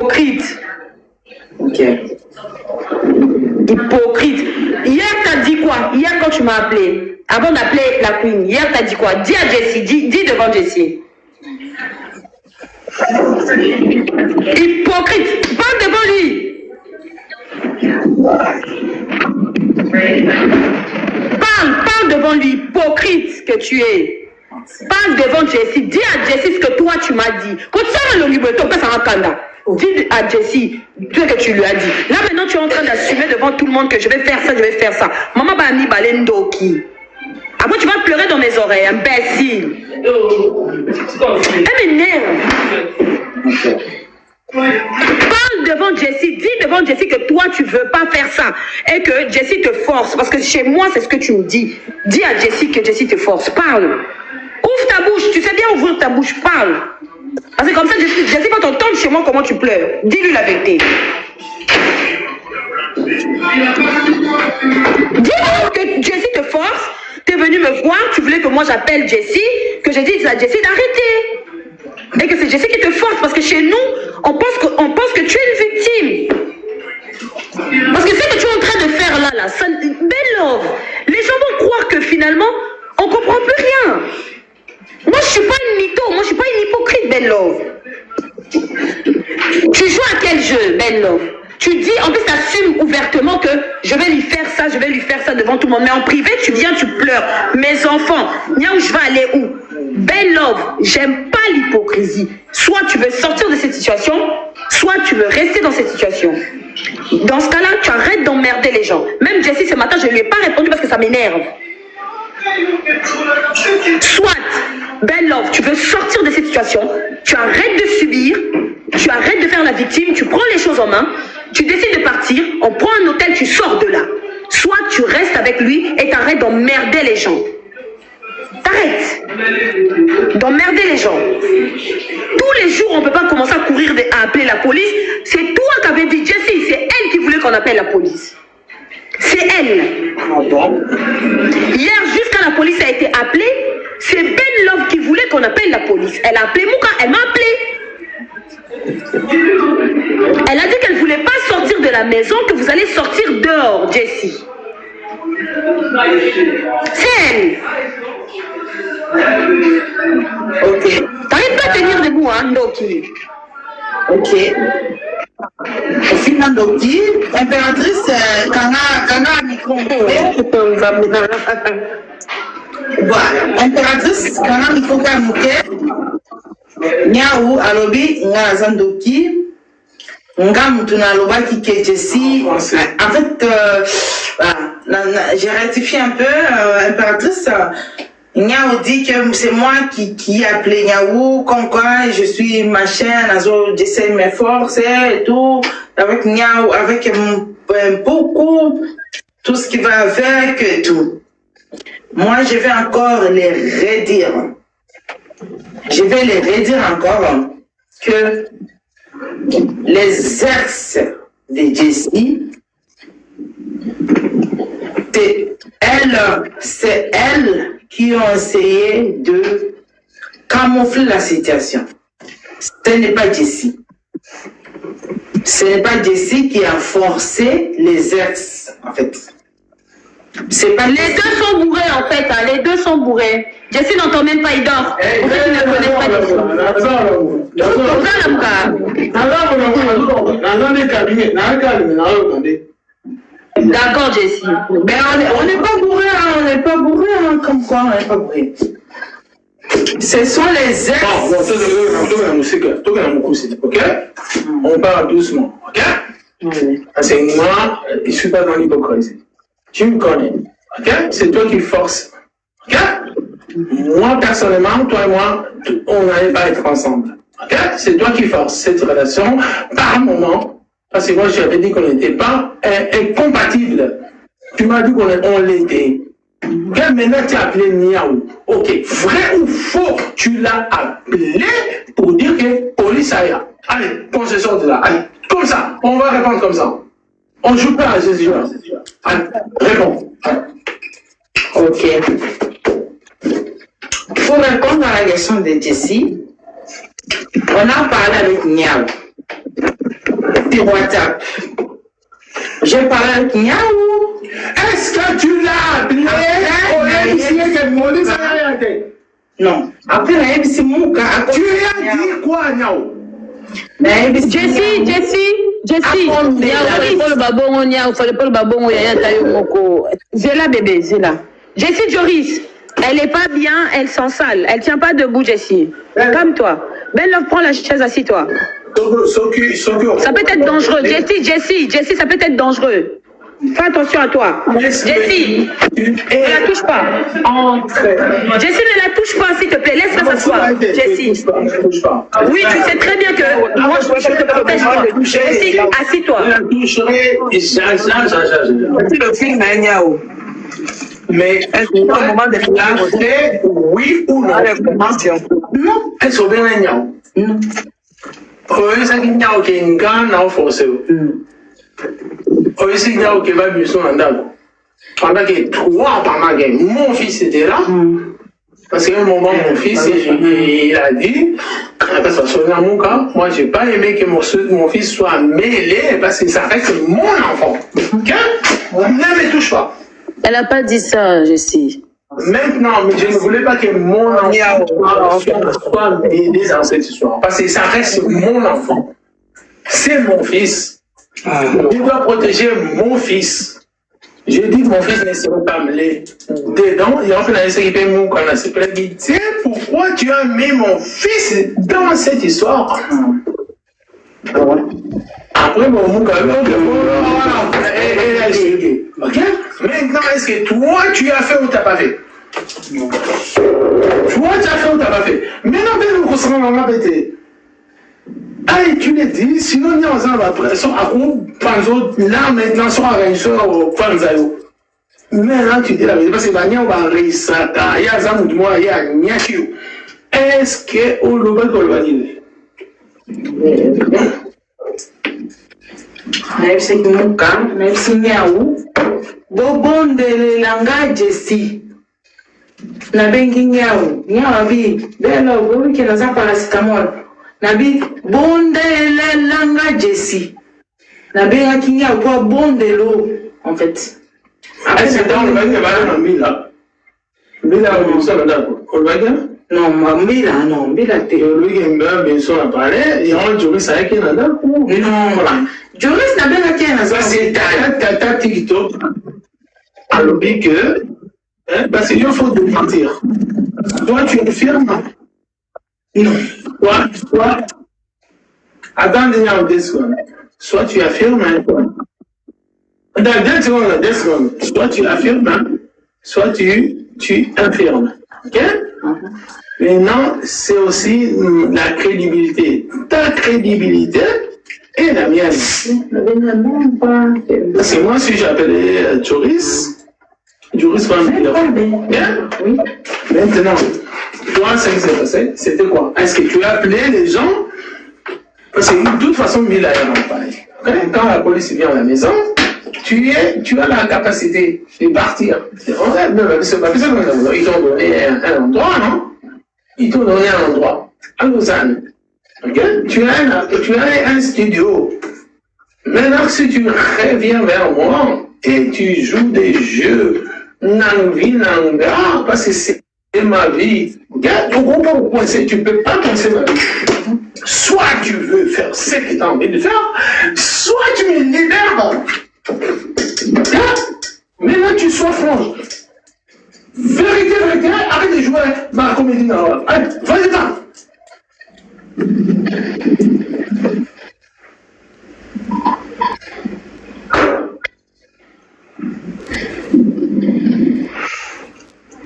Hypocrite. Ok. Hypocrite. Hier, t'as dit quoi? Hier, quand tu m'as appelé, avant d'appeler la queen, hier, t'as dit quoi? Dis à Jessie, dis devant Jessie. Hypocrite. Parle devant lui. Parle devant lui, hypocrite que tu es. Parle devant Jessie. Dis à Jessie ce que toi tu m'as dit. Quand tu sors le livre, ton père s'en kanda. Dis à Jessie ce que tu lui as dit. Là maintenant tu es en train d'assumer devant tout le monde que je vais faire ça, je vais faire ça. Maman Bani Balendoki. Après tu vas pleurer dans mes oreilles, imbécile. Elle m'énerve. Parle devant Jessie, dis devant Jessie que toi tu veux pas faire ça et que Jessie te force parce que chez moi c'est ce que tu me dis. Dis à Jessie que Jessie te force, parle. Ouvre ta bouche, tu sais bien ouvrir ta bouche, parle. Parce que comme ça Jessie va t'entendre chez moi comment tu pleures. Dis-lui la vérité. Dis-lui que Jessie te force, tu es venu me voir, tu voulais que moi j'appelle Jessie, que j'ai dit à Jessie d'arrêter. Et que c'est Jessie qui te force parce que chez nous, on pense que tu es une victime. Parce que ce que tu es en train de faire là, ça, belle love, les gens vont croire que finalement, on ne comprend plus rien. Moi, je ne suis pas une mytho, moi, je ne suis pas une hypocrite, belle love. Tu joues à quel jeu, belle love? Tu dis, en plus, tu assumes ouvertement que je vais lui faire ça devant tout le monde. Mais en privé, tu viens, tu pleures. Mes enfants, où je vais aller où? Belle love, j'aime pas l'hypocrisie. Soit tu veux sortir de cette situation, soit tu veux rester dans cette situation. Dans ce cas-là, tu arrêtes d'emmerder les gens. Même Jessie, ce matin, je ne lui ai pas répondu parce que ça m'énerve. Soit, belle love, tu veux sortir de cette situation, tu arrêtes de subir, tu arrêtes de faire la victime, tu prends les choses en main, tu décides de partir, on prend un hôtel, tu sors de là. Soit tu restes avec lui et tu arrêtes d'emmerder les gens. T'arrêtes d'emmerder les gens. Tous les jours, on ne peut pas commencer à courir, à appeler la police. C'est toi qui avais dit, Jessie, c'est elle qui voulait qu'on appelle la police. C'est elle. Hier, jusqu'à la police a été appelée, c'est Ben Love qui voulait qu'on appelle la police. Elle a appelé Mouka, elle m'a appelé. Elle a dit qu'elle ne voulait pas sortir de la maison, que vous allez sortir dehors, Jessie. C'est elle. Ok. T'arrives pas à tenir debout, hein, Ndoki. Ok. Au final, Ndoki, impératrice, Kana micro. Voilà, impératrice, Kana micro Kamuke. Nyaou, alobi, nga Ndoki. Nga mutuna loba ki ke Jessie. En fait, j'ai rectifié un peu, impératrice. Niaou dit que c'est moi qui ai appelé Niaou, comme quoi je suis machin, j'essaie de me forcer et tout, avec Niaou, avec beaucoup, tout ce qui va avec et tout. Moi, je vais encore les redire. Je vais les redire encore que les ex de Jessie, c'est elle qui ont essayé de camoufler la situation. Ce n'est pas Jessie. Ce n'est pas Jessie qui a forcé les ex, en fait. C'est pas les deux sont bourrés, en fait. Hein. Les deux sont bourrés. Jessie n'entend même pas, il dort. Pour ceux qui ne connaissent pas Jessie. D'accord, Jessie. Mais on n'est pas bourré, hein, on n'est pas bourré, hein, comme quoi on n'est pas bourré. Ce sont les ex. Ok? On parle doucement, ok? Parce que moi, je ne suis pas dans l'hypocrisie. Tu me connais, ok? C'est toi qui forces, ok? Moi, personnellement, toi et moi, on n'allait pas être ensemble, ok? C'est toi qui forces cette relation par moment. Parce que moi, j'avais dit qu'on n'était pas incompatibles. Tu m'as dit qu'on l'était. Maintenant, tu as appelé Niaou. Ok, vrai ou faux, tu l'as appelé pour dire que police a. Allez, qu'on se sorte de là. Allez, comme ça, on va répondre comme ça. On ne joue pas à Jésus. Allez, réponds. Ok. Pour répondre à la question de Jessie, on a parlé avec Niaou. sur WhatsApp. J'ai parlé avec Niaou. Est-ce que tu l'as appelé? Non. Après, c'est mon cas. Tu as dit quoi, Niaou? Jessie, Zéla bébé, Zéla. Jessie Joris, elle est pas bien, elle sent sale, elle tient pas debout, Jessie. Calme-toi. Belle Love, prends la chaise, assis-toi. Ça peut être dangereux. Jessie, ça peut être dangereux. Fais attention à toi. Jessie, ne la touche pas. Jessie, ne la touche pas, s'il te plaît. Laisse-la s'asseoir. Jessie. Oui, tu sais très bien que moi, je te protège pas. Jessie, assis-toi. Le film est Niaou. Mais est-ce qu'au moment de fait, oui ou non? Non. Est-ce que bien Niaou? Non. Oui, ça qui Niaou qui est une grande forcée. Oui, c'est Niaou qui va bien son andalo. Pendant que 3 pendant que mon fils était là, parce qu'à un moment, mon fils, il a dit, parce que ça mon cas, moi, j'ai pas aimé que mon fils soit mêlé, parce que ça reste mon enfant. Ok? Ne me touche pas. Elle n'a pas dit ça, Jessie. Maintenant, mais je ne voulais pas que mon enfant soit mêlé dans cette histoire, parce que ça reste mon enfant. C'est mon fils. Je dois protéger mon fils. Je dis que mon fils ne sera pas mêlé dedans. Il y a un peu qui mon canal. C'est pour dire, tiens, pourquoi tu as mis mon fils dans cette histoire? Après, mon canal, elle a expliqué. Ok? Maintenant, est-ce que toi, tu as fait ou tu n'as pas fait? Toi, tu as fait ou tu n'as pas fait? Maintenant, vous concernant maman bêté. Ah, et tu l'as dit, sinon, il y a un après, là, maintenant, sur un réussir au Panzayo. Mais là, tu dis la vérité, parce que il y a un réussir, il y a un mouvement, il y a un niachiou. Est-ce que, on le va le valider? C'est que mon cas, même si Niaou, Bobon de l'anga Jessie. Na bengi Niaou, Niaou vi, bella, oui, qui n'a pas paracétamol. Nabi bonde le langa Jessie. Nabi aki Niaou quoi bonde l'eau, en fait. Après, c'est dans le bain de Valère Mila. Mila, on s'en va d'accord. On va dire? Non, Mila, non, Mila, t'es. Lui qui aime bien son appareil, il y a un jury, ça y est, qui n'a pas. Non, jury, n'a bien qui n'a pas. C'est ta TikTok. Alors, que, parce qu'il faut démentir. Toi, tu es firme. Non. Toi, attends, deux secondes. Soit tu affirmes, dans 2 secondes, soit tu affirmes, soit tu infirmes. Ok? Maintenant, c'est aussi la crédibilité. Ta crédibilité et la mienne. Parce que moi, si j'appelais Joris va me dire. Bien? Oui. Maintenant, toi, ce qui s'est passé, c'était quoi? Est-ce que tu as appelé les gens? Parce que de toute façon, Mila est pareil. Quand la police vient à la maison, tu as la capacité de partir. Ils t'ont donné un endroit, non? Ils t'ont donné un endroit à Lausanne. Okay? Tu as un studio. Maintenant, si tu reviens vers moi et tu joues des jeux Nanga, parce que c'est ma vie. Okay? Tu comprends pourquoi tu ne peux pas penser ma vie. Soit tu veux faire ce que tu as envie de faire, soit tu me libères. Maintenant, tu sois franc. Vérité, arrête de jouer ma comédie. Allez, vas-y-t'en.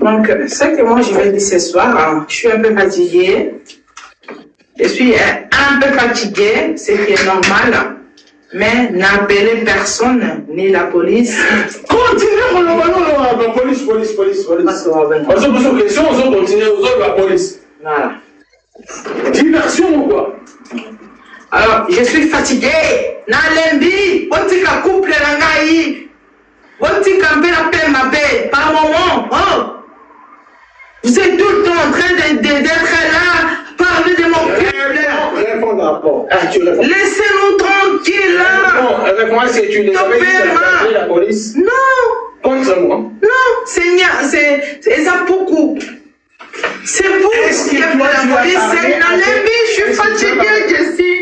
Donc, ce que moi je vais dire ce soir, je suis un peu fatiguée. Je suis un peu fatiguée, ce qui est normal. Mais n'appelez personne, ni la police. Continuez, la police. On se pose question, on se continue, on la police. Voilà. Diversion ou quoi? Alors, je suis fatiguée. Nalembi, botika couple langai. Botika mbela paix ma paix. Par moment, oh. Vous êtes tout le temps en train d'être là, parler de mon couple. Réponds d'abord. Laissez-nous tranquille. Preuve-moi si tu les avais dit la police. Non. Contre moi. Non, c'est ça beaucoup. C'est pour ce qui est pour la police. C'est Nalembi, je suis fatiguée, Jessie.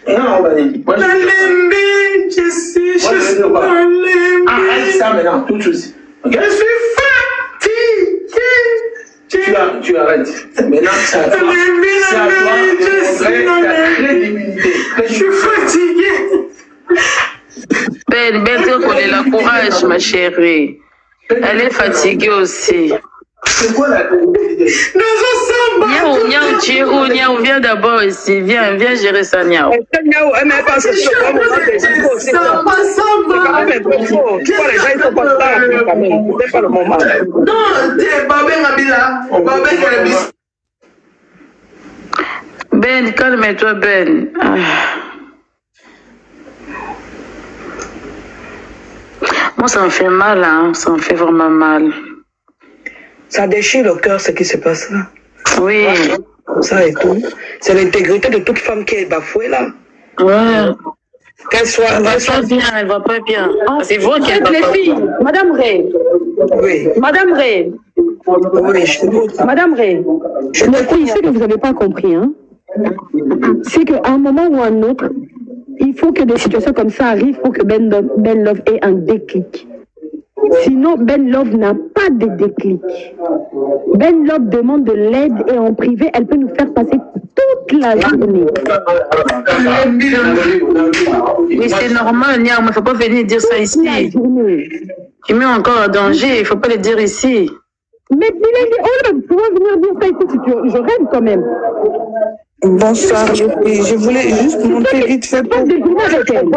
Non, Valérie. Nalembi, Jessie, je suis Nalembi. Arrête ça maintenant, tout de suite. Okay? Je suis fatiguée. Tu arrêtes. Maintenant, c'est à toi. C'est à toi de montrer ta crédibilité. Je suis fatiguée. Ben, la courage, ma chérie. Elle est fatiguée aussi. C'est quoi la crédibilité? Niao, viens d'abord ici. Viens gérer ça, Niao. Niao, elle m'a pas ce choc. C'est quand même un peu faux. Tu vois, les gens, ils sont pas là, quand même. C'est pas le moment. Non, c'est Babé Mabila. Babé Mabila. Ben, calme-toi, Ben. Moi, ça me fait mal, hein. Ça me fait vraiment mal. Ça déchire le cœur, ce qui se passe là. Oui. Ça et tout. C'est l'intégrité de toute femme qui est bafouée là. Ouais. Qu'elle soit. Elle va pas bien. C'est vous qui êtes les filles. Madame Ray. Oui. Madame Ray. Oui, je t'écoute. Madame Ray. Ce que vous n'avez pas compris, hein, c'est qu'à un moment ou un autre, il faut que des situations comme ça arrivent pour que Ben Love ait un déclic. Sinon, Ben Love n'a pas de déclic. Ben Love demande de l'aide et en privé, elle peut nous faire passer toute la journée. Oui, c'est normal, Niao, mais il ne faut pas venir dire ça ici. Tu mets encore en danger, il ne faut pas le dire ici. Mais dis-le, tu vas venir dire ça ici, je rêve quand même. Bonsoir, je voulais juste monter vite fait pour... Pas de journée avec elle.